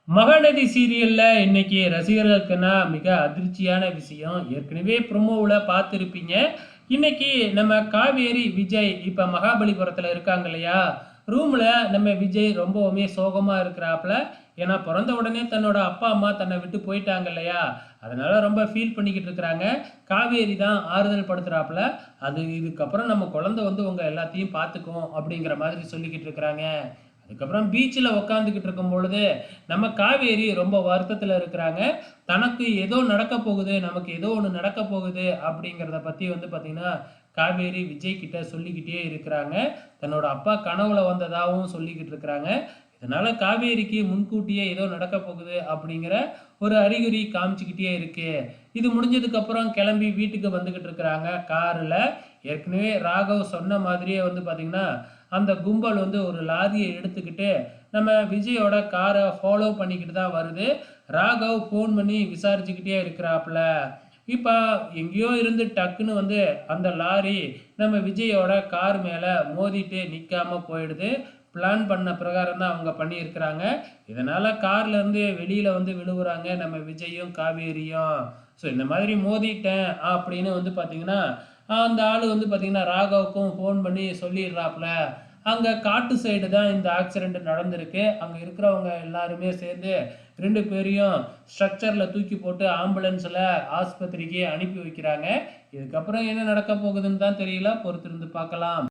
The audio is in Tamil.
மகாநதி சீரியல்ல இன்னைக்கு ரசிகர்களுக்குன்னா மிக அதிர்ச்சியான விஷயம். ஏற்கனவே ப்ரோமோவுல பார்த்துருப்பீங்க. இன்னைக்கு நம்ம காவேரி, விஜய் இப்ப மகாபலிபுரத்துல இருக்காங்க இல்லையா? ரூம்ல நம்ம விஜய் ரொம்பவுமே சோகமா இருக்கிறாப்ல. ஏன்னா பொறந்த உடனே தன்னோட அப்பா, அம்மா தன்னை விட்டு போயிட்டாங்க இல்லையா? அதனால ரொம்ப ஃபீல் பண்ணிக்கிட்டு இருக்கிறாங்க. காவேரி தான் ஆறுதல் படுத்துறாப்ல. அது இதுக்கப்புறம் நம்ம குழந்தை வந்து உங்க எல்லாத்தையும் பார்த்துக்கும் அப்படிங்கிற மாதிரி சொல்லிக்கிட்டு இருக்கிறாங்க. அதுக்கப்புறம் பீச்சில் உக்காந்துக்கிட்டு இருக்கும் பொழுது நம்ம காவேரி ரொம்ப வருத்தத்தில் இருக்கிறாங்க. தனக்கு ஏதோ நடக்க போகுது, நமக்கு ஏதோ ஒன்று நடக்க போகுது அப்படிங்கிறத பற்றி வந்து பார்த்திங்கன்னா காவேரி விஜய் கிட்ட சொல்லிக்கிட்டே இருக்கிறாங்க. தன்னோட அப்பா கனவுல வந்ததாகவும் சொல்லிக்கிட்டு இருக்கிறாங்க. இதனால காவேரிக்கு முன்கூட்டியே ஏதோ நடக்க போகுது அப்படிங்கிற ஒரு அறிகுறி காமிச்சுக்கிட்டே இருக்கு. இது முடிஞ்சதுக்கு அப்புறம் கிளம்பி வீட்டுக்கு வந்துகிட்டு இருக்கிறாங்க காரில். ஏற்கனவே ராகவ் சொன்ன மாதிரியே வந்து பார்த்தீங்கன்னா அந்த கும்பல் வந்து ஒரு லாரியை எடுத்துக்கிட்டு நம்ம விஜயோட காரை ஃபாலோ பண்ணிக்கிட்டு தான் வருது. ராகவ் ஃபோன் பண்ணி விசாரிச்சுக்கிட்டே இருக்கிறாப்புல. இப்போ எங்கேயோ இருந்து டக்குன்னு வந்து அந்த லாரி நம்ம விஜயோட கார் மேலே மோதிட்டு நிற்காம போயிடுது. பிளான் பண்ண பிரகாரம் தான் அவங்க பண்ணியிருக்கிறாங்க. இதனால் கார்லேருந்து வெளியில் வந்து விழுவுறாங்க நம்ம விஜயும் காவேரியும். ஸோ இந்த மாதிரி மோதிட்டேன் அப்படின்னு வந்து பார்த்தீங்கன்னா அந்த ஆள் வந்து பார்த்தீங்கன்னா ராகவுக்கும் ஃபோன் பண்ணி சொல்லிடுறாப்புல. அங்கே காட்டு சைடு தான் இந்த ஆக்சிடெண்ட் நடந்திருக்கு. அங்கே இருக்கிறவங்க எல்லாருமே சேர்ந்து 2 பேரையும் ஸ்ட்ரக்சரில் தூக்கி போட்டு ஆம்புலன்ஸில் ஆஸ்பத்திரிக்கு அனுப்பி வைக்கிறாங்க. இதுக்கப்புறம் என்ன நடக்க போகுதுன்னு தான் தெரியல. பொறுத்திருந்து பார்க்கலாம்.